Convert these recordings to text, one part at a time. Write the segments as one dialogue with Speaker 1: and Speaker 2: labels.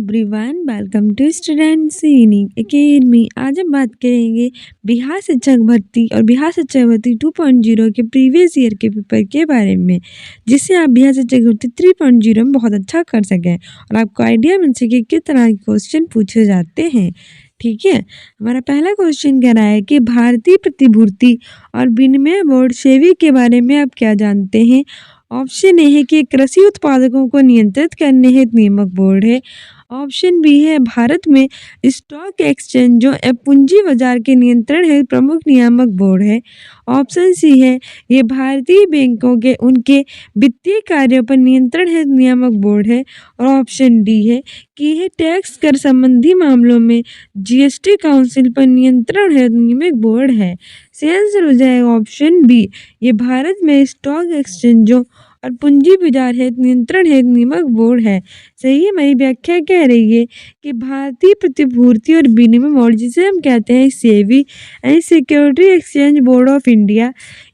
Speaker 1: Everyone, welcome to students unique academy. आज हम बात करेंगे बिहार शिक्षक भर्ती और बिहार शिक्षक भर्ती 2.0 के प्रीवियस ईयर के पेपर के बारे में, जिससे आप बिहार शिक्षक भर्ती 3.0 में बहुत अच्छा कर सकें और आपको आइडिया मिल सके किस तरह के क्वेश्चन पूछे जाते हैं। ठीक है, हमारा पहला क्वेश्चन कह रहा है कि भारतीय प्रतिभूति और विनिमय बोर्ड सेबी के बारे में आप क्या जानते हैं। ऑप्शन ए है कि कृषि उत्पादकों को नियंत्रित करने हेतु नियामक बोर्ड है। ऑप्शन बी है भारत में स्टॉक एक्सचेंजों एवं पूंजी बाजार के नियंत्रण हेतु प्रमुख नियामक बोर्ड है। ऑप्शन सी है ये भारतीय बैंकों के उनके वित्तीय कार्यों पर नियंत्रण हेतु नियामक बोर्ड है। और ऑप्शन डी है कि यह टैक्स कर संबंधी मामलों में जीएसटी काउंसिल पर नियंत्रण हेतु नियामक बोर्ड है। सही आंसर हो जाएगा ऑप्शन बी, ये भारत में स्टॉक एक्सचेंजों और पूंजी बाजार हेतु नियंत्रण हेतु नियामक बोर्ड है। सही है, मेरी व्याख्या कह रही है कि भारतीय प्रतिभूति और विनिमय बोर्ड, जिसे हम कहते हैं सेबी यानी security exchange board of India,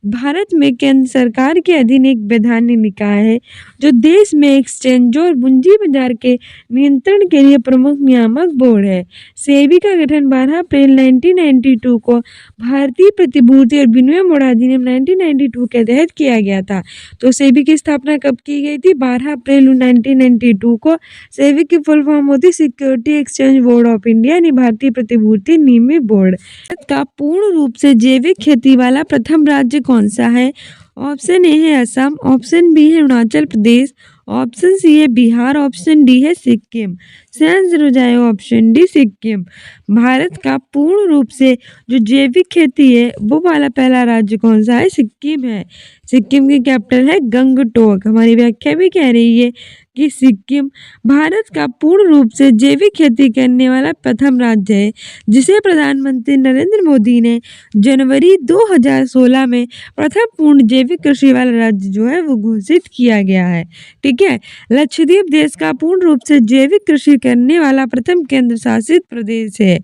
Speaker 1: Bharat में केंद्र सरकार के अधीन एक वैधानिक निकाय है जो देश में एक्सचेंजों और पूंजी बाजार के नियंत्रण के लिए प्रमुख नियामक बोर्ड है। सेबी का गठन 12 अप्रैल 1992 को भारतीय प्रतिभूति और विनिमय बोर्ड अधिनियम 1992 के तहत किया गया था। तो सेबी की स्थापना कब की गई थी? 12 अप्रैल 1992 को। सेबी की फुल फॉर्म होती security exchange board of India यानी भारतीय प्रतिभूति नियामक बोर्ड। भारत का पूर्ण रूप से जैविक खेती वाला प्रथम राज्य कौन सा है? ऑप्शन ए है असम, ऑप्शन बी है अरुणाचल प्रदेश, ऑप्शन सी है बिहार, ऑप्शन डी है सिक्किम। सही आंसर हो जाएगा ऑप्शन डी सिक्किम। भारत का पूर्ण रूप से जो जैविक खेती है वो वाला पहला राज्य कौन सा है? सिक्किम है। सिक्किम की कैपिटल है गंगटोक। हमारी व्याख्या भी कह रही है कि सिक्किम भारत का पूर्ण रूप से जैविक खेती करने वाला प्रथम राज्य है, जिसे प्रधानमंत्री नरेंद्र मोदी ने जनवरी 2016 में प्रथम पूर्ण जैविक कृषि वाला राज्य जो है वो घोषित किया गया है। ठीक है, लक्षद्वीप देश का पूर्ण रूप से जैविक कृषि करने वाला प्रथम केंद्र शासित प्रदेश है।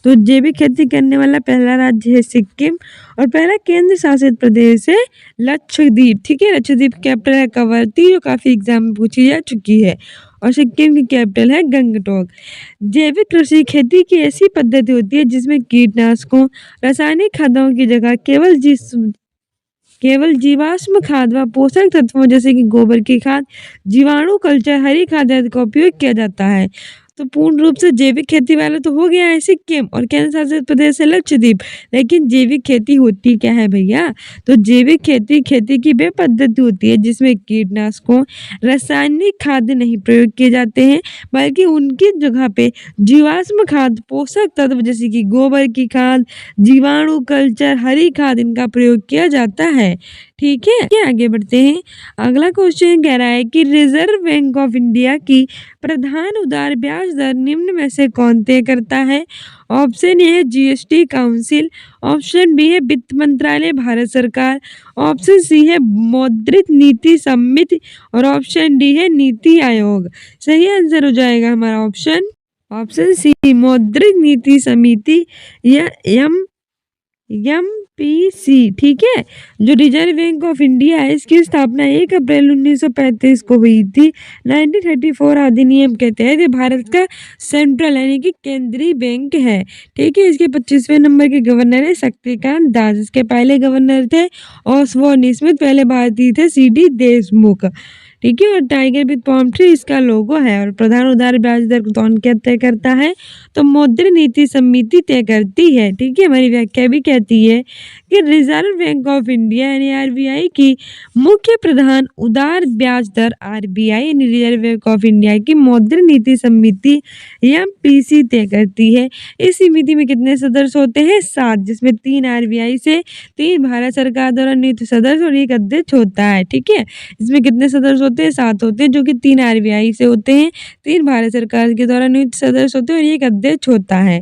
Speaker 1: तो जैविक खेती करने वाला पहला राज्य है सिक्किम और पहला केंद्र शासित प्रदेश है लक्षद्वीप। ठीक है, लक्षद्वीप कैपिटल है कवरत्ती, जो काफी एग्जाम में पूछी जा चुकी है, और सिक्किम की कैपिटल है गंगटोक। जैविक कृषि खेती की ऐसी पद्धति होती है जिसमें कीटनाशकों, रासायनिक खादों की जगह केवल जीवाश्म खाद व पोषक तत्वों जैसे कि गोबर की खाद, जीवाणु कल्चर, हरी खाद आदि का उपयोग किया जाता है। तो पूर्ण रूप से जैविक खेती वाला तो हो गया है सिक्किम और केंद्र शासित प्रदेश है लक्षद्वीप। लेकिन जैविक खेती होती क्या है भैया? तो जैविक खेती की वे पद्धति होती है जिसमें कीटनाशकों, रासायनिक खाद नहीं प्रयोग किए जाते हैं, बल्कि उनकी जगह पे जीवाश्म खाद, पोषक तत्व जैसे कि गोबर की खाद, जीवाणु कल्चर, हरी खाद, इनका प्रयोग किया जाता है। ठीक है, आगे बढ़ते हैं। अगला क्वेश्चन कह रहा है कि रिजर्व बैंक ऑफ इंडिया की प्रधान उदार ब्याज दर निम्न में से कौन तय करता है? ऑप्शन ए है जीएसटी काउंसिल, ऑप्शन बी है वित्त मंत्रालय भारत सरकार, ऑप्शन सी है मौद्रिक नीति समिति और ऑप्शन डी है नीति आयोग। सही आंसर हो जाएगा हमारा ऑप्शन सी मौद्रिक नीति समिति या MPC। ठीक है, जो रिजर्व बैंक ऑफ इंडिया है इसकी स्थापना 1 अप्रैल 1935 को हुई थी। 1934 अधिनियम के तहत ये भारत का सेंट्रल यानी कि केंद्रीय बैंक है। ठीक है, इसके 25वें नंबर के गवर्नर है शक्तिकांत दास। इसके पहले गवर्नर थे ऑसबोर्न स्मिथ, पहले भारतीय थे CD देशमुख। ठीक है, और टाइगर विद पाम ट्री इसका लोगो है। और प्रधान उदार ब्याज दर कौन क्या तय करता है? तो मौद्रिक नीति समिति तय करती है। ठीक है, हमारी व्याख्या भी कहती है कि रिजर्व बैंक ऑफ इंडिया यानी RBI की मुख्य प्रधान उदार ब्याज दर RBI यानी रिजर्व बैंक ऑफ इंडिया की मौद्रिक नीति समिति MPC तय करती है। इस समिति में कितने सदस्य होते हैं? 7, जिसमें 3 RBI से, 3 भारत सरकार द्वारा नियुक्त सदस्य और 1 अध्यक्ष होता है। ठीक है, इसमें कितने सदस्य होते हैं? 7 होते हैं, जो कि 3 RBI से होते हैं, 3 भारत सरकार के द्वारा नियुक्त सदस्य होते हैं और 1 अध्यक्ष होता है।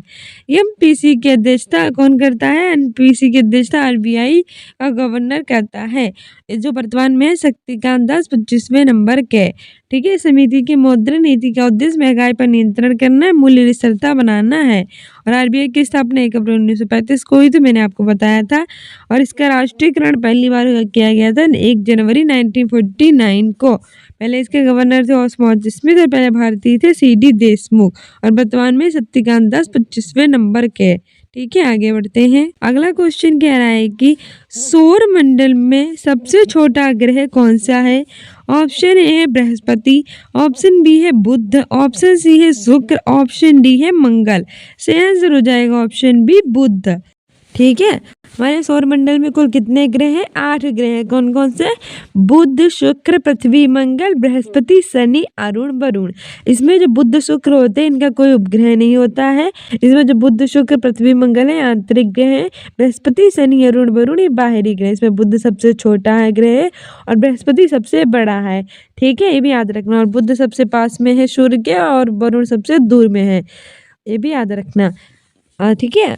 Speaker 1: MPC की अध्यक्षता कौन करता है? MPC की अध्यक्षता RBI का गवर्नर करता है, जो वर्तमान में शक्तिकांत दास 25वें नंबर के। ठीक है, समिति की मौद्रिक नीति का उद्देश्य महंगाई पर नियंत्रण करना है, मूल्य स्थिरता बनाना है। और RBI की स्थापना 1 अप्रैल 1935 को हुई, तो मैंने आपको बताया था। और इसका राष्ट्रीयकरण पहली बार किया गया था 1 जनवरी 1949 को। पहले इसके गवर्नर थे ऑस्मोथ स्मिथ और पहले भारतीय थे सीडी देशमुख और वर्तमान में शक्तिकांत दास 25वें नंबर के। ठीक है, आगे बढ़ते हैं। अगला क्वेश्चन कह रहा है कि सौर मंडल में सबसे छोटा ग्रह कौन सा है? ऑप्शन ए है बृहस्पति, ऑप्शन बी है बुध, ऑप्शन सी है शुक्र, ऑप्शन डी है मंगल। सही आंसर हो जाएगा ऑप्शन बी बुध। ठीक है, हमारे सौर मंडल में कुल कितने ग्रह हैं? 8 ग्रह हैं। कौन कौन से? बुध, शुक्र, पृथ्वी, मंगल, बृहस्पति, शनि, अरुण, वरुण। इसमें जो बुध शुक्र होते हैं इनका कोई उपग्रह नहीं होता है। इसमें जो बुध शुक्र पृथ्वी मंगल है आंतरिक ग्रह है। बृहस्पति, शनि, अरुण, वरुण ये बाहरी ग्रह। इसमें बुध सबसे छोटा है ग्रह और बृहस्पति सबसे बड़ा है। ठीक है, ये भी याद रखना। और बुध सबसे पास में है सूर्य के और वरुण सबसे दूर में है, ये भी याद रखना। ठीक है,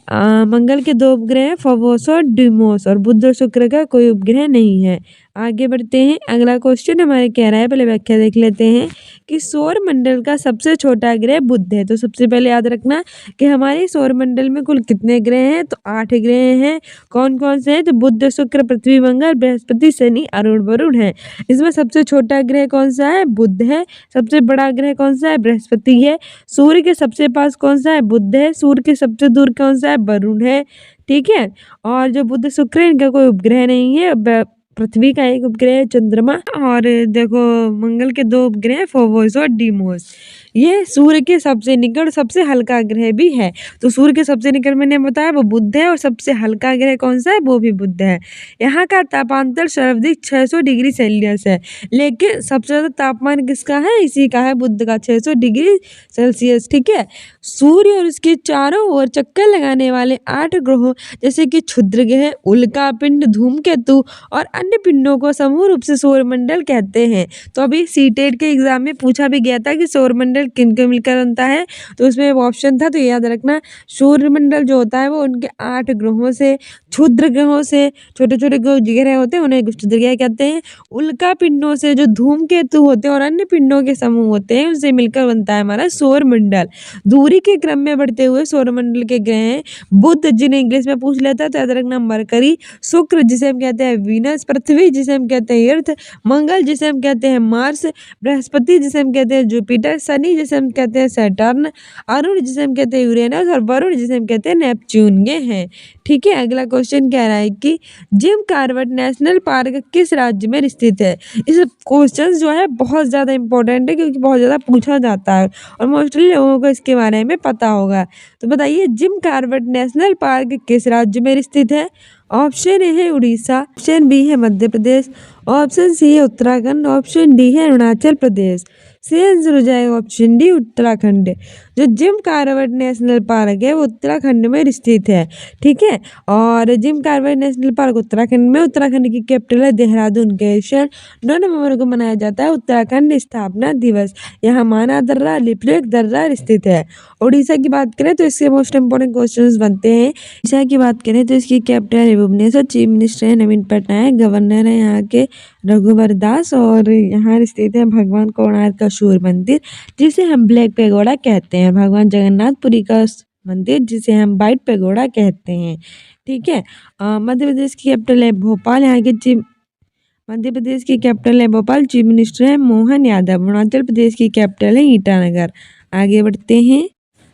Speaker 1: मंगल के 2 उपग्रह हैं, फोबोस और डिमोस, और बुध और शुक्र का कोई उपग्रह नहीं है। आगे बढ़ते हैं। अगला क्वेश्चन हमारे कह रहा है, पहले व्याख्या देख लेते हैं कि सौर मंडल का सबसे छोटा ग्रह बुध है। तो सबसे पहले याद रखना कि हमारे सौर मंडल में कुल कितने ग्रह हैं? तो 8 ग्रह हैं। कौन कौन से हैं? तो बुध, शुक्र, पृथ्वी, मंगल, बृहस्पति, शनि, अरुण, वरुण है। इसमें सबसे छोटा ग्रह कौन सा है? बुध है। सबसे बड़ा ग्रह कौन सा है? बृहस्पति है। सूर्य के सबसे पास कौन सा है? बुध है। सूर्य के सबसे दूर कौन सा है? वरुण है। ठीक है, और जो बुध शुक्र है इनका कोई उपग्रह नहीं है। पृथ्वी का एक उपग्रह है चंद्रमा, और देखो मंगल के 2 उपग्रह फोबोस और डीमोस। ये सूर्य के सबसे निकट सबसे हल्का ग्रह भी है। तो सूर्य के सबसे निकट मैंने बताया वो बुध है, और सबसे हल्का ग्रह कौन सा है? वो भी बुध है। यहाँ का तापांतर सर्वाधिक 600 डिग्री सेल्सियस है, लेकिन सबसे ज्यादा तापमान किसका है? इसी का है, बुध का, 600 डिग्री सेल्सियस। ठीक है, सूर्य और उसके चारों ओर चक्कर लगाने वाले 8 ग्रहों जैसे कि क्षुद्र ग्रह, उल्का पिंड, धूमकेतु और अन्य पिंडों को समूह रूप से सौरमंडल कहते हैं। तो अभी सीटेट के एग्जाम में पूछा भी गया था कि सौरमंडल किनके मिलकर बनता है, तो उसमें ऑप्शन था, तो याद रखना सौरमंडल जो होता है वो उनके 8 ग्रहों से, क्षुद्र ग्रहों से, छोटे छोटे ग्रह होते हैं उन्हें क्षुद्र ग्रह कहते हैं, उल्का पिंडों से जो धूमकेतु होते हैं और अन्य पिंडों के समूह होते हैं उनसे मिलकर बनता है हमारा सौरमंडल। दूरी के क्रम में बढ़ते हुए सौरमंडल के ग्रह हैं बुध, जिन्हें इंग्लिश में पूछ लेता है तो याद रखना मरकरी, शुक्र जिसे हम कहते हैं वीनस, पृथ्वी जिसे हम कहते हैं अर्थ, मंगल जिसे हम कहते हैं मार्स, बृहस्पति जिसे हम कहते हैं जुपिटर, शनि जिसे हम कहते हैं सैटर्न, अरुण जिसे हम कहते हैं यूरेनस और वरुण जिसे हम कहते हैं नेपच्यून। ये हैं। ठीक है, अगला क्वेश्चन कह रहा है कि जिम कॉर्बेट नेशनल पार्क किस राज्य में स्थित है? इस क्वेश्चन जो है बहुत ज़्यादा इंपॉर्टेंट है क्योंकि बहुत ज़्यादा पूछा जाता है और मोस्टली लोगों को इसके बारे में पता होगा। तो बताइए जिम कॉर्बेट नेशनल पार्क किस राज्य में स्थित है? ऑप्शन ए है उड़ीसा, ऑप्शन बी है मध्य प्रदेश, ऑप्शन सी है उत्तराखंड, ऑप्शन डी है अरुणाचल प्रदेश। सही आंसर हो जाएगा ऑप्शन डी उत्तराखंड। जो जिम कॉर्बेट नेशनल पार्क है वो उत्तराखंड में स्थित है। ठीक है, और Jim Corbett national park Uttarakhand में, उत्तराखंड की कैपिटल है देहरादून। केशर 9 नवंबर को मनाया जाता है उत्तराखंड स्थापना दिवस। यहाँ माना दर्रा, लिपलेख दर्रा स्थित है। उड़ीसा की बात करें तो इसके मोस्ट इंपोर्टेंट क्वेश्चंस बनते हैं। उड़ीसा की बात करें तो इसकी कैपिटल है भुवनेश्वर, चीफ मिनिस्टर है नवीन पटनायक, गवर्नर है यहाँ के रघुवर दास, और यहाँ स्थित है भगवान कोणार्क का सूर्य मंदिर जिसे हम ब्लैक पैगोडा कहते हैं, भगवान जगन्नाथपुरी का मंदिर जिसे हम वाइट पैगोडा कहते हैं। ठीक है, मध्य प्रदेश की कैपिटल है भोपाल, यहाँ के चीफ मध्य प्रदेश की कैपिटल है भोपाल, चीफ मिनिस्टर है मोहन यादव। अरुणाचल प्रदेश की कैपिटल है ईटानगर। आगे बढ़ते हैं।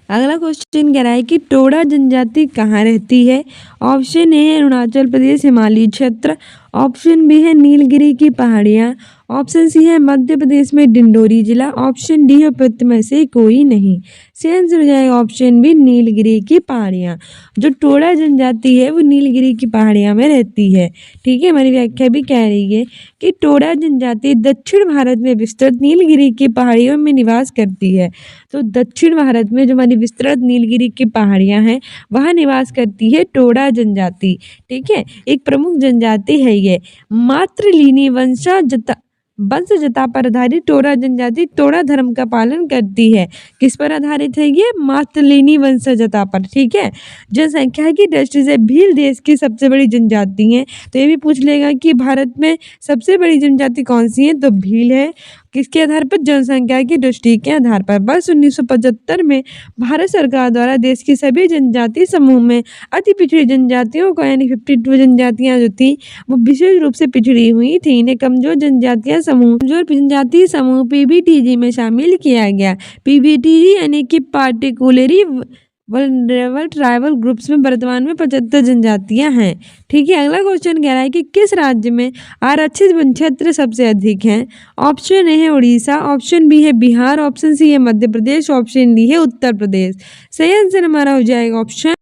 Speaker 1: अगला क्वेश्चन कह रहा है कि टोडा जनजाति कहाँ रहती है? ऑप्शन ए है अरुणाचल प्रदेश हिमालयी क्षेत्र, ऑप्शन बी है नीलगिरी की पहाड़ियाँ, ऑप्शन सी है मध्य प्रदेश में डिंडोरी जिला, ऑप्शन डी है उपयुक्त में से कोई नहीं। सही आंसर हो जाएगा ऑप्शन बी नीलगिरी की पहाड़ियाँ। जो टोडा जनजाति है वो नीलगिरी की पहाड़ियाँ में रहती है। ठीक है, हमारी व्याख्या भी कह रही है कि टोडा जनजाति दक्षिण भारत में विस्तृत नीलगिरी की पहाड़ियों में निवास करती है। तो दक्षिण भारत में जो हमारी विस्तृत नीलगिरी की पहाड़ियाँ हैं वहाँ निवास करती है टोडा जनजाति। ठीक है, एक प्रमुख जनजाति है ये। मातृलीनी वंश जता पर आधारित टोडा जनजाति टोडा धर्म का पालन करती है। किस पर आधारित है ये? मातृलीनी वंशजता पर। ठीक है, जनसंख्या की दृष्टि से भील देश की सबसे बड़ी जनजाति है। तो ये भी पूछ लेगा कि भारत में सबसे बड़ी जनजाति कौन सी है, तो भील है। किसके आधार पर? जनसंख्या की दृष्टि के आधार पर। वर्ष 1975 में भारत सरकार द्वारा देश की सभी जनजाति समूह में अति पिछड़ी जनजातियों को यानी 52 जनजातियां जो थी वो विशेष रूप से पिछड़ी हुई थी, इन्हें कमजोर जनजातीय समूह पीबीटीजी में शामिल किया गया। पीबीटीजी यानी कि पार्टिकुलरली वल्नरेबल ट्राइबल ग्रुप्स में वर्तमान में 75 जनजातियां हैं। ठीक है, अगला क्वेश्चन कह रहा है कि किस राज्य में आरक्षित वन क्षेत्र सबसे अधिक हैं? ऑप्शन ए है उड़ीसा, ऑप्शन बी है बिहार, ऑप्शन सी है मध्य प्रदेश, ऑप्शन डी है उत्तर प्रदेश। सही आंसर हमारा हो जाएगा ऑप्शन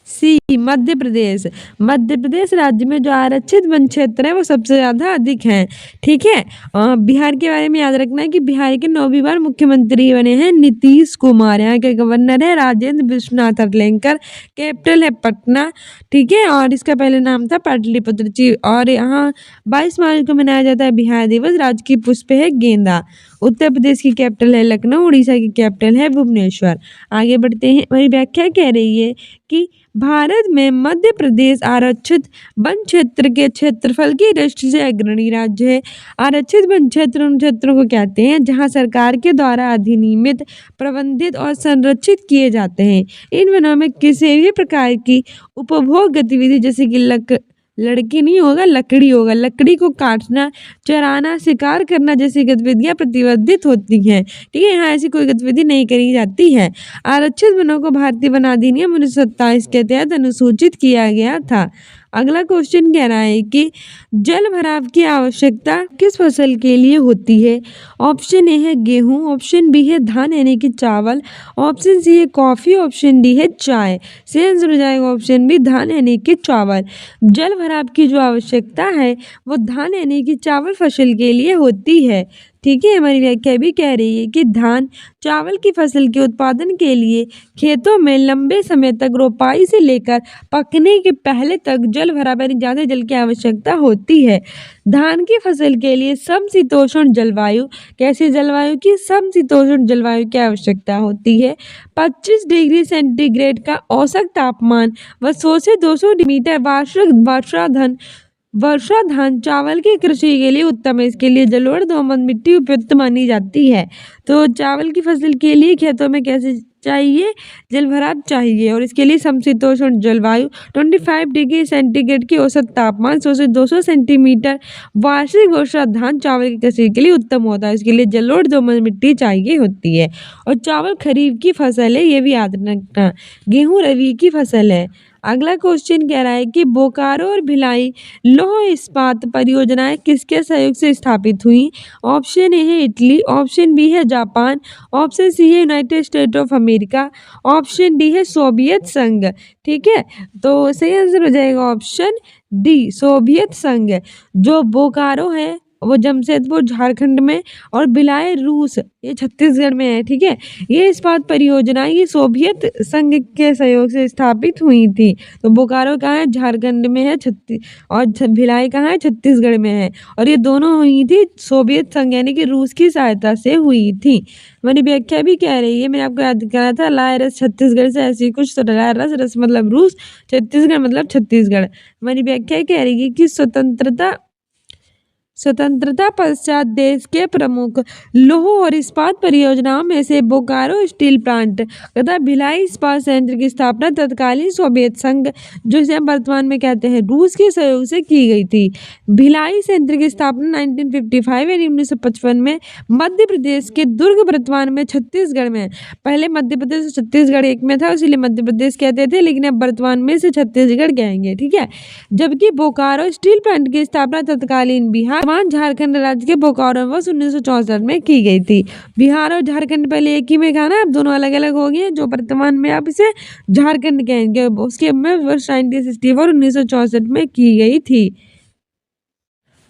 Speaker 1: सी मध्य प्रदेश। मध्य प्रदेश राज्य में जो आरक्षित वन क्षेत्र है वो सबसे ज्यादा अधिक हैं। ठीक है, बिहार के बारे में याद रखना है कि बिहार के 9वीं बार मुख्यमंत्री बने हैं नीतीश कुमार। यहाँ के गवर्नर है राजेंद्र विश्वनाथ अर्लेकर, कैपिटल है पटना। ठीक है, और इसका पहले नाम था पाटलिपुत्र। और यहाँ 22 मार्च को मनाया जाता है बिहार दिवस। राज्य की पुष्प है गेंदा। उत्तर प्रदेश की कैपिटल है लखनऊ, उड़ीसा की कैपिटल है भुवनेश्वर। आगे बढ़ते हैं, मेरी व्याख्या कह रही है कि भारत में मध्य प्रदेश आरक्षित वन क्षेत्र के क्षेत्रफल की दृष्टि से अग्रणी राज्य है। आरक्षित वन क्षेत्र उन क्षेत्रों को कहते हैं जहां सरकार के द्वारा अधिनियमित, प्रबंधित और संरक्षित किए जाते हैं। इन वनों में किसी भी प्रकार की उपभोग गतिविधि जैसे कि लकड़ी होगा, लकड़ी को काटना, चराना, शिकार करना जैसी गतिविधियां प्रतिबंधित होती हैं। ठीक है, यहाँ ऐसी कोई गतिविधि नहीं करी जाती है। आरक्षित वनों को भारतीय वन अधिनियम 1927 के तहत अनुसूचित किया गया था। अगला क्वेश्चन कह रहा है कि जल भराव की आवश्यकता किस फसल के लिए होती है? ऑप्शन ए है गेहूं, ऑप्शन बी है धान यानी कि चावल, ऑप्शन सी है कॉफी, ऑप्शन डी है चाय। सही आंसर हो जाएगा ऑप्शन बी धान यानी कि चावल। जल भराव की जो आवश्यकता है वो धान यानी कि चावल फसल के लिए होती है। ठीक है, हमारी व्याख्या भी कह रही है कि धान चावल की फसल के उत्पादन के लिए खेतों में लंबे समय तक रोपाई से लेकर पकने के पहले तक जल भराव यानी ज़्यादा जल की आवश्यकता होती है। धान की फसल के लिए समशीतोष्ण जलवायु, कैसी जलवायु की? समशीतोष्ण जलवायु की आवश्यकता होती है। 25 डिग्री सेंटीग्रेड का औसत तापमान व 100 से 200 मीटर वार्षिक वर्षा धान चावल की कृषि के लिए उत्तम है। इसके लिए जलोढ़ दोमट मिट्टी उपयुक्त मानी जाती है। तो चावल की फसल के लिए खेतों में कैसे चाहिए? जल भराव चाहिए, और इसके लिए समशीतोष्ण जलवायु, 25 डिग्री सेंटीग्रेड की औसत तापमान, 100 से 200 सेंटीमीटर वार्षिक वर्षा धान चावल की कृषि के लिए उत्तम होता है। इसके लिए जलोढ़ दोमट मिट्टी चाहिए होती है। और चावल खरीफ की फसल है, ये भी याद रखना। गेहूँ रबी की फसल है। अगला क्वेश्चन कह रहा है कि बोकारो और भिलाई लौह इस्पात परियोजनाएं किसके सहयोग से स्थापित हुई? ऑप्शन ए है इटली, ऑप्शन बी है जापान, ऑप्शन सी है United state of America, option D है सोवियत संघ। ठीक है, तो सही आंसर हो जाएगा ऑप्शन डी सोवियत संघ। जो बोकारो है वो जमशेदपुर झारखंड में, और भिलाई रूस ये छत्तीसगढ़ में है। ठीक है, ये इस्पात परियोजना ये सोवियत संघ के सहयोग से स्थापित हुई थी। तो बोकारो कहाँ है? झारखंड में है, और भिलाई कहाँ है? छत्तीसगढ़ में है। और ये दोनों हुई थी सोवियत संघ यानी कि रूस की सहायता से हुई थी। मेरी व्याख्या भी कह रही है, मैंने आपको याद कराया था लाए रस छत्तीसगढ़ से, ऐसी कुछ। तो लाए रस, रस मतलब रूस, छत्तीसगढ़ मतलब छत्तीसगढ़। मेरी व्याख्या कह रही है कि स्वतंत्रता पश्चात देश के प्रमुख लौह और इस्पात परियोजनाओं में से बोकारो स्टील प्लांट तथा भिलाई इस्पात संयंत्र की स्थापना तत्कालीन सोवियत संघ, जो इसे हम वर्तमान में कहते हैं, रूस के सहयोग से की गई थी। भिलाई संयंत्र की स्थापना 1955 यानी 1955 में मध्य प्रदेश के दुर्ग, वर्तमान में छत्तीसगढ़ में। पहले मध्य प्रदेश और छत्तीसगढ़ एक में था, इसलिए मध्य प्रदेश कहते थे, लेकिन अब वर्तमान में से छत्तीसगढ़ कहेंगे। ठीक है, जबकि बोकारो स्टील प्लांट की स्थापना तत्कालीन बिहार झारखंड राज्य के बोकारो में 1964 में की गई थी। बिहार और झारखंड पहले एक ही में था ना, अब दोनों अलग अलग हो गए, जो वर्तमान में आप इसे झारखंड कहेंगे। उसके में वर्ष 1964 1964 में की गई थी।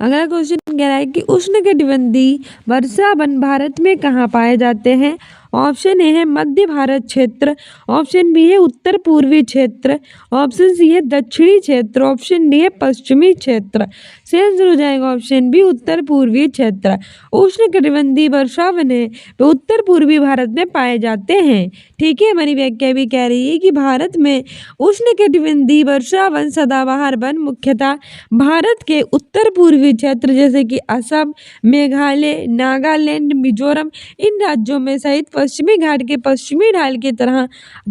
Speaker 1: अगला क्वेश्चन कह रहा है कि उष्णकटिबंधीय वर्षा वन भारत में कहाँ पाए जाते हैं? ऑप्शन ए है मध्य भारत क्षेत्र, ऑप्शन बी है उत्तर पूर्वी क्षेत्र, ऑप्शन सी है दक्षिणी क्षेत्र, ऑप्शन डी है पश्चिमी क्षेत्र। सही आंसर हो जाएगा ऑप्शन बी उत्तर पूर्वी क्षेत्र। उष्णकटिबंधीय वर्षा वन है वो उत्तर पूर्वी भारत में पाए जाते हैं। ठीक है, हमारी व्याख्या भी कह रही है कि भारत में उष्णकटिबंधीय वर्षा वन सदाबहार वन मुख्यतः भारत के उत्तर पूर्वी क्षेत्र जैसे कि असम, मेघालय, नागालैंड, मिजोरम इन राज्यों में सहित पश्चिमी घाट के पश्चिमी ढाल की तरह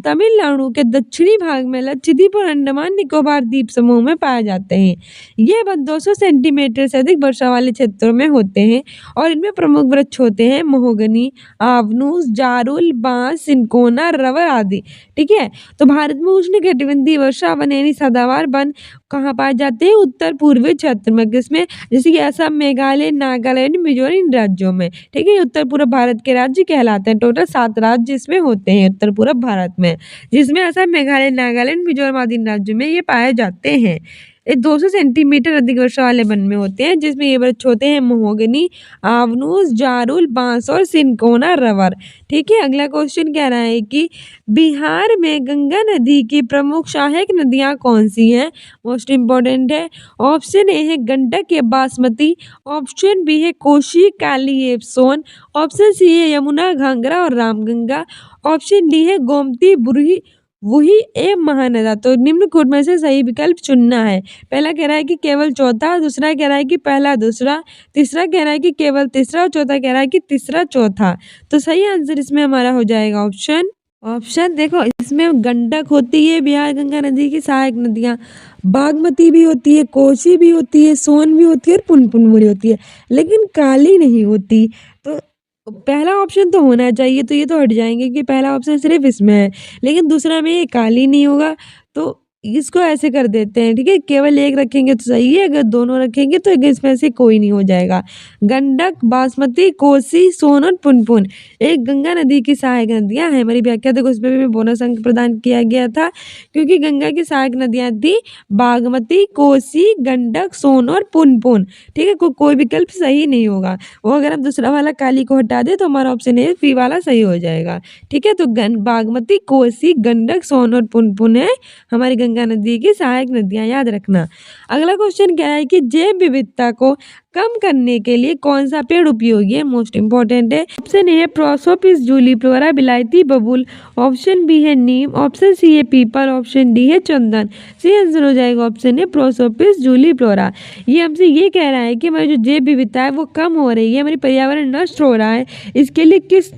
Speaker 1: तमिलनाडु के दक्षिणी भाग में लक्षद्वीप और अंडमान निकोबार द्वीप समूह में पाए जाते हैं। ये वन 200 सेंटीमीटर से अधिक वर्षा वाले क्षेत्रों में होते हैं और इनमें प्रमुख वृक्ष होते हैं महोगनी, आवनूस, जारुल, बांस, सिनकोना, रबर आदि। ठीक है, तो भारत में उष्णकटिबंधीय वर्षा वन यानी सदाबहार वन कहाँ पाए जाते हैं? उत्तर पूर्वी क्षेत्र में, किसमें? जैसे कि असम, मेघालय, नागालैंड, मिजोरम इन राज्यों में। ठीक है, उत्तर पूर्व भारत के राज्य कहलाते हैं। टोटल 7 राज्य इसमें होते हैं उत्तर पूर्व भारत में, जिसमें असम, मेघालय, नागालैंड, मिजोरम आदि राज्यों में ये पाए जाते हैं। ये 200 सेंटीमीटर अधिक वर्षा वाले वन में होते हैं, जिसमें ये वृक्ष होते हैं महोगनी, आवनूस, जारुल, बांस और सिनकोना, रबर। ठीक है, अगला क्वेश्चन कह रहा है कि बिहार में गंगा नदी की प्रमुख सहायक नदियां कौन सी हैं? मोस्ट इंपॉर्टेंट है। ऑप्शन ए है गंडक या बासमती, ऑप्शन बी है कोसी, काली या सोन, ऑप्शन सी है यमुना, घाघरा और रामगंगा, ऑप्शन डी है गोमती, बुरही वही ए महानदा। तो निम्न कोड में से सही विकल्प चुनना है। पहला कह रहा है कि केवल चौथा, दूसरा कह रहा है कि पहला दूसरा, तीसरा कह रहा है कि केवल तीसरा और चौथा कह रहा है कि तीसरा चौथा। तो सही आंसर इसमें हमारा हो जाएगा ऑप्शन देखो, इसमें गंडक होती है बिहार गंगा नदी की सहायक नदियां, बागमती भी होती है, कोसी भी होती है, सोन भी होती है और पुनपुन भी होती है, लेकिन काली नहीं होती। तो पहला ऑप्शन तो होना चाहिए, तो ये तो हट जाएंगे कि पहला ऑप्शन सिर्फ इसमें है, लेकिन दूसरा में ये काली नहीं होगा, तो इसको ऐसे कर देते हैं। ठीक है, केवल एक रखेंगे तो सही है, अगर दोनों रखेंगे तो इसमें से कोई नहीं हो जाएगा। गंडक, बासमती, कोसी, सोन और पुनपुन एक गंगा नदी की सहायक नदियां हैं। हमारी व्याख्या देखो, इसमें भी बोनस अंक प्रदान किया गया था, क्योंकि गंगा की सहायक नदियां थी बागमती, कोसी, गंडक, सोन और पुनपुन। ठीक है, कोई विकल्प सही नहीं होगा। वो अगर हम दूसरा वाला काली को हटा दे तो हमारा ऑप्शन ए बी वाला सही हो जाएगा। ठीक है, तो बागमती, कोसी, गंडक, सोन और पुनपुन है हमारी गंगा नदी की सहायक नदियां, याद रखना। अगला क्वेश्चन क्या है कि जैव विविधता को कम करने के लिए कौन सा पेड़ उपयोगी है? मोस्ट इंपॉर्टेंट है। ऑप्शन ए है प्रोसोपिस जूलीफ्लोरा विलायती बबूल, ऑप्शन बी है नीम, ऑप्शन सी है पीपल, ऑप्शन डी है चंदन। सही आंसर हो जाएगा ऑप्शन है प्रोसोपिस जूलीफ्लोरा। ये हमसे ये कह रहा है कि हमारी जो जैव विविधता है वो कम हो रही है, हमारी पर्यावरण नष्ट हो रहा है। इसके लिए किस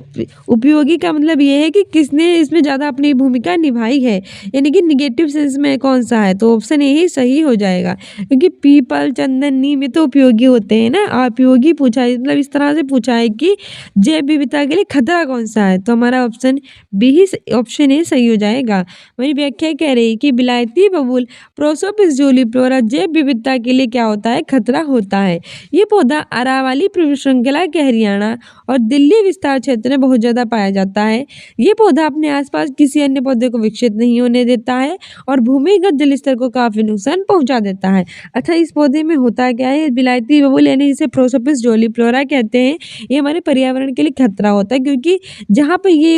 Speaker 1: उपयोगी का मतलब ये है कि किसने इसमें ज़्यादा अपनी भूमिका निभाई है, यानी कि निगेटिव सेंस में कौन सा है, तो ऑप्शन ए ही सही हो जाएगा, क्योंकि पीपल, चंदन, नीम ये तो उपयोगी होते हैं ना। उपयोगी पूछा है, मतलब इस तरह से पूछा है कि जैव विविधता के लिए खतरा कौन सा है, तो हमारा ऑप्शन बी ही ऑप्शन ए सही हो जाएगा। मेरी व्याख्या कह रही है कि विलायती बबूल प्रोसोपिस जूलीफ्लोरा जैव विविधता के लिए क्या होता है? खतरा होता है। ये पौधा अरावली पर्वत श्रृंखला के हरियाणा और दिल्ली विस्तार क्षेत्र में बहुत ज़्यादा पाया जाता है। ये पौधा अपने आसपास किसी अन्य पौधे को विकसित नहीं होने देता है और भूमिगत जल स्तर को काफ़ी नुकसान पहुंचा देता है। अच्छा, इस पौधे में होता क्या है? विलायती बबूल यानी जिसे प्रोसोपिस जूलीफ्लोरा कहते हैं, ये हमारे पर्यावरण के लिए खतरा होता है, क्योंकि जहाँ पर ये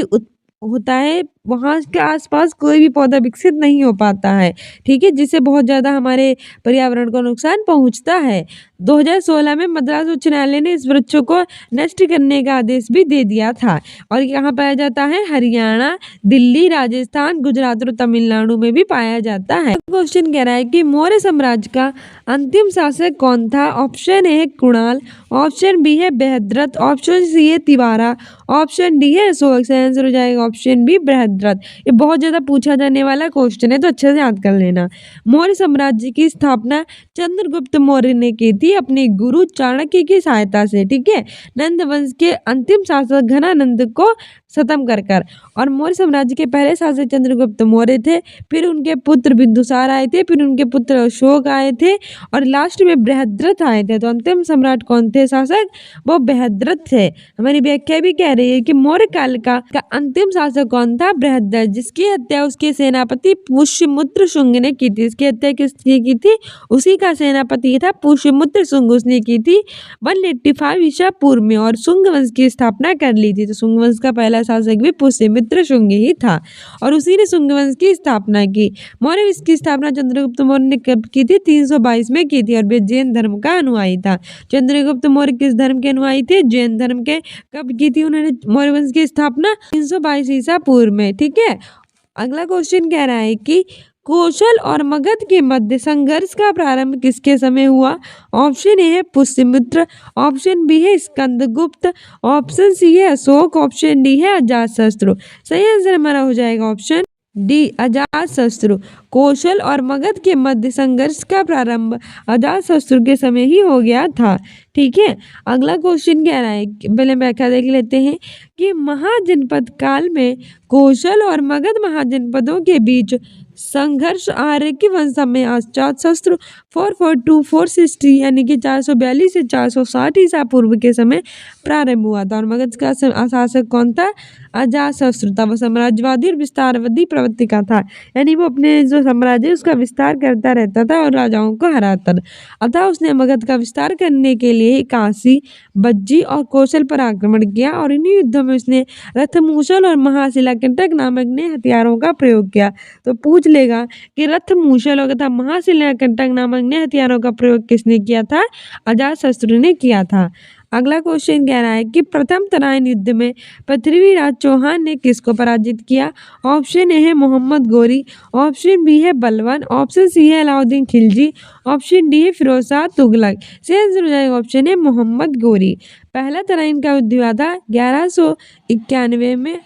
Speaker 1: होता है वहाँ के आसपास कोई भी पौधा विकसित नहीं हो पाता है। ठीक है, जिससे बहुत ज़्यादा हमारे पर्यावरण को नुकसान पहुँचता है। 2016 में मद्रास उच्च न्यायालय ने इस वृक्षों को नष्ट करने का आदेश भी दे दिया था और यहाँ पाया जाता है हरियाणा, दिल्ली, राजस्थान, गुजरात और तमिलनाडु में भी पाया जाता है। क्वेश्चन कह रहा है कि मौर्य साम्राज्य का अंतिम शासक कौन था? ऑप्शन ए है कुणाल, ऑप्शन बी है बृहद्रथ, ऑप्शन सी है तिवारा, ऑप्शन डी है अशोक। सही आंसर हो जाएगा ऑप्शन बी बृहद्रथ। ये बहुत ज्यादा पूछा जाने वाला क्वेश्चन है, तो अच्छे से याद कर लेना। मौर्य साम्राज्य की स्थापना चंद्रगुप्त मौर्य ने की थी अपने गुरु चाणक्य की सहायता से। ठीक है, नंद वंश के अंतिम शासक घनानंद को खत्म कर और मौर्य साम्राज्य के पहले शासक चंद्रगुप्त मौर्य थे, फिर उनके पुत्र बिंदुसार आए थे, फिर उनके पुत्र अशोक आए थे और लास्ट में बृहद्रथ आए थे। तो अंतिम सम्राट कौन थे शासक? वो बृहद्रथ थे। हमारी व्याख्या भी कह रही है कि मौर्य काल का अंतिम शासक कौन था? बृहद्रथ, जिसकी हत्या उसके सेनापति पुष्यमुत्र शुंग ने की थी। इसकी हत्या किसने की थी? उसी का सेनापति था पुष्यमुत्र शुंग, उसने की थी 185 ईसा पूर्व में और शुंग वंश की स्थापना कर ली थी। तो शुंग वंश का पहला का शासक भी पुष्यमित्र शुंग ही था और उसी ने शुंग वंश की स्थापना की। मौर्य वंश की स्थापना चंद्रगुप्त मौर्य ने कब की थी? 322 में की थी और वे जैन धर्म का अनुयायी था। चंद्रगुप्त मौर्य किस धर्म के अनुयायी थे? जैन धर्म के। कब की थी उन्होंने मौर्य वंश की स्थापना? 322 ईसा पूर्व में। ठीक है, अगला क्वेश्चन कह रहा है कि कौशल और मगध के मध्य संघर्ष का प्रारंभ किसके समय हुआ? ऑप्शन ए है पुष्यमित्र, ऑप्शन बी है स्कंदगुप्त, ऑप्शन सी है अशोक, ऑप्शन डी है अजातशत्रु। सही आंसर हमारा हो जाएगा ऑप्शन डी अजातशत्रु। कौशल और मगध के मध्य संघर्ष का प्रारंभ अजातशत्रु के समय ही हो गया था। ठीक है, अगला क्वेश्चन कह रहा है, पहले व्याख्या देख लेते हैं कि महाजनपद काल में कौशल और मगध महाजनपदों के बीच संघर्ष आर्य वंश में अजातशत्रु 442 460 यानी कि 442 से 460 ईसा पूर्व के समय प्रारंभ हुआ था और मगध का शासक कौन था? अजातशत्रु था। वो साम्राज्यवादी और विस्तारवादी प्रवृत्ति का था, यानी वो अपने जो साम्राज्य है उसका विस्तार करता रहता था और राजाओं को हराता था। अतः उसने मगध का विस्तार करने के लिए काशी, बज्जी और कौशल पर आक्रमण किया और इन्हीं युद्धों में उसने रथमूषल और महाशिलाकंटक नामक नए हथियारों का प्रयोग किया। तो पूछ लेगा कि रथमूषल और तथा महाशिलाकंटक नामक नए हथियारों का प्रयोग किसने किया था? अजातशत्रु ने किया था। अगला क्वेश्चन कह रहा है कि प्रथम तराइन युद्ध में पृथ्वीराज चौहान ने किसको पराजित किया? ऑप्शन ए है मोहम्मद गोरी, ऑप्शन बी है बलवन, ऑप्शन सी है अलाउद्दीन खिलजी, ऑप्शन डी है फिरोज शाह तुगलक। सही आंसर हो जाएगा ऑप्शन है मोहम्मद गोरी। पहला तराइन का युद्ध हुआ था 1191 में,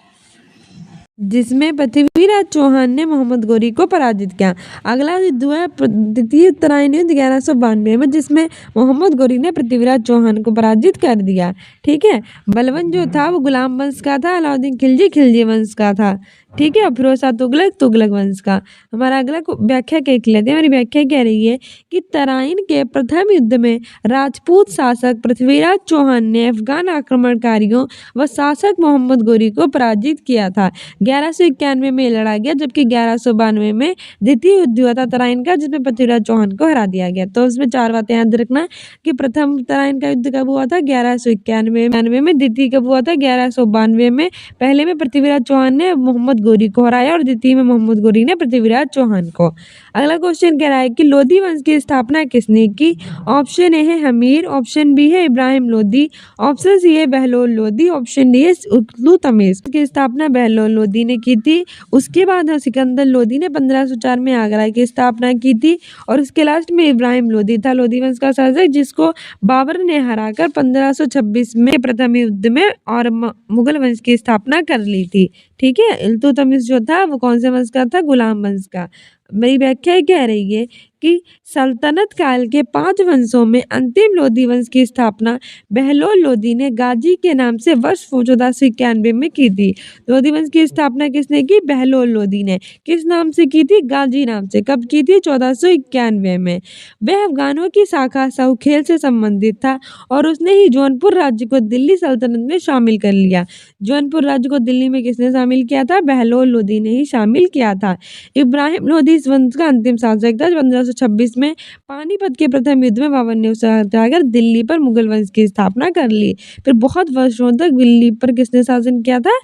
Speaker 1: जिसमें पृथ्वीराज चौहान ने मोहम्मद गोरी को पराजित किया। अगला युद्ध हुआ द्वितीय तराइन युद्ध 1192 में, जिसमें मोहम्मद गोरी ने पृथ्वीराज चौहान को पराजित कर दिया। ठीक है, बलवन जो था वो गुलाम वंश का था, अलाउद्दीन खिलजी खिलजी वंश का था। ठीक है, और फिरोज शाह तुगलक तुगलक वंश का। हमारा अगला व्याख्या देख लेते हैं। हमारी व्याख्या कह रही है कि तराइन के प्रथम युद्ध में राजपूत शासक पृथ्वीराज चौहान ने अफगान आक्रमणकारियों व शासक मोहम्मद गोरी को पराजित किया था। 1191 में लड़ा गया, जबकि 1192 में द्वितीय युद्ध हुआ था तराइन का, जिसमें पृथ्वीराज चौहान को हरा दिया गया। तो उसमें 4 बातें याद रखना कि प्रथम तराइन का युद्ध कब हुआ था? 1191 में। द्वितीय कब हुआ था? 1192 में। पहले में पृथ्वीराज चौहान ने मोहम्मद गोरी को हराया और द्वितीय में मोहम्मद गोरी ने पृथ्वीराज चौहान को। अगला क्वेश्चन कह रहा है कि लोधी वंश की स्थापना किसने की? ऑप्शन ए है हमीर, ऑप्शन बी है इब्राहिम लोधी, ऑप्शन सी है बहलोल लोधी, ऑप्शन डी है इल्तुतमिश। की स्थापना बहलोल लोधी ने की थी। उसके बाद सिकंदर लोधी ने 1504 में आगरा की स्थापना की थी और उसके लास्ट में इब्राहिम लोधी था, लोधी वंश का शासक, जिसको बाबर ने हराकर 1526 में प्रथम युद्ध में और मुगल वंश की स्थापना कर ली थी। ठीक है, इल्तुतमिश जो था वो कौन से वंश का था? गुलाम वंश का। मेरी व्याख्या कह रही है कि सल्तनत काल के 5 वंशों में अंतिम लोधी वंश की स्थापना बहलोल लोधी ने गाजी के नाम से वर्ष 1491 में की थी। लोधी वंश की स्थापना किसने की? बहलोल लोधी ने। किस नाम से की थी? गाजी नाम से। कब की थी? 1491 में। वह अफगानों की शाखा सहुखेल से संबंधित था और उसने ही जौनपुर राज्य को दिल्ली सल्तनत में शामिल कर लिया। जौनपुर राज्य को दिल्ली में किसने शामिल किया था? बहलोल लोधी ने ही शामिल किया था। इब्राहिम लोधी इस वंश का अंतिम शासक था। 1526 में पानीपत के प्रथम युद्ध में बाबर ने उसे हराकर दिल्ली पर मुगल वंश की स्थापना कर ली। फिर बहुत वर्षों तक दिल्ली पर किसने शासन किया था?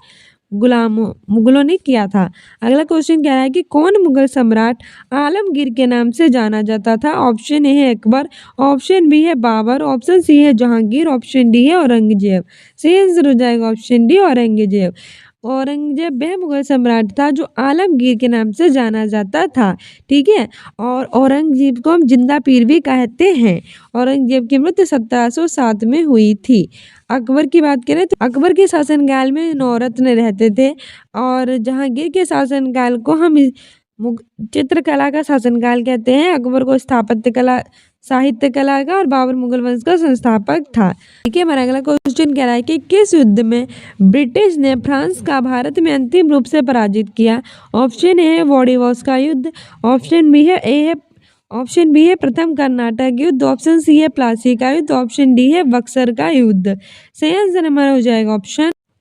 Speaker 1: मुगलों ने किया था। अगला क्वेश्चन कह रहा है कि कौन मुगल सम्राट आलमगीर के नाम से जाना जाता था? ऑप्शन ए है अकबर, ऑप्शन बी है बाबर, ऑप्शन सी है जहांगीर, ऑप्शन डी है औरंगजेब। सही आंसर हो जाएगा ऑप्शन डी औरंगजेब। औरंगजेब वह मुगल सम्राट था जो आलमगीर के नाम से जाना जाता था। ठीक है, और औरंगजेब को हम जिंदा पीर भी कहते हैं। औरंगजेब की मृत्यु 1707 में हुई थी। अकबर की बात करें तो अकबर के शासनकाल में 9 रत्न रहते थे और जहांगीर के शासनकाल को हम चित्रकला का शासनकाल कहते हैं। अकबर को स्थापत्य कला, साहित्य कला का और बाबर मुगल वंश का संस्थापक था। ठीक है, हमारा अगला क्वेश्चन कह रहा है कि किस युद्ध में ब्रिटिश ने फ्रांस का भारत में अंतिम रूप से पराजित किया? ऑप्शन ए है वॉडीवॉस का युद्ध, ऑप्शन बी है प्रथम कर्नाटक युद्ध, ऑप्शन सी है प्लासी का युद्ध, ऑप्शन डी है बक्सर का युद्ध। सही आंसर हमारा हो जाएगा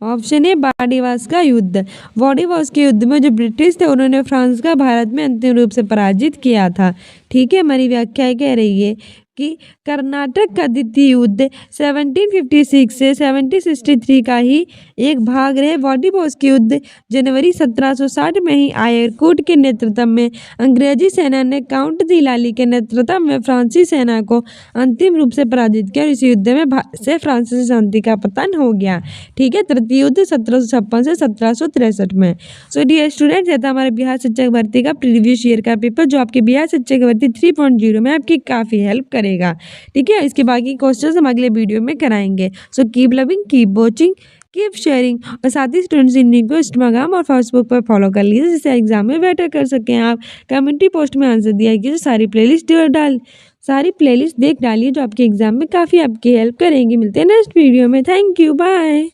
Speaker 1: ऑप्शन ए वाडीवास का युद्ध। वाडीवास के युद्ध में जो ब्रिटिश थे उन्होंने फ्रांस का भारत में अंतिम रूप से पराजित किया था। ठीक है, हमारी व्याख्या कह रही है कि कर्नाटक का द्वितीय युद्ध 1756 से 1763 का ही एक भाग रहे। व्लादिवोस्टोक युद्ध जनवरी 1760 में ही आयरकुट के नेतृत्व में अंग्रेजी सेना ने काउंट दिलाली के नेतृत्व में फ्रांसीसी सेना को अंतिम रूप से पराजित किया और इस युद्ध में से फ्रांसीसी शांति का पतन हो गया। ठीक है, तृतीय युद्ध 1756 से 1763 में। सो डियर स्टूडेंट्स, ये था हमारे बिहार शिक्षक भर्ती का प्रीवियस ईयर का पेपर, जो आपके बिहार शिक्षक भर्ती 3.0 में आपकी काफ़ी हेल्प करेगा। ठीक है, इसके बाकी क्वेश्चंस हम अगले वीडियो में कराएंगे। So keep loving, keep watching, keep sharing और साथ ही स्टूडेंट्स इन को इंस्टाग्राम और फेसबुक पर फॉलो कर लीजिए, जिससे एग्जाम में बेटर कर सकें आप। कम्युनिटी पोस्ट में आंसर दिया कीजिए, सारी प्लेलिस्ट देख डालिए जो आपके एग्जाम में काफ़ी आपकी हेल्प करेंगी। मिलते हैं नेक्स्ट वीडियो में। Thank you, bye.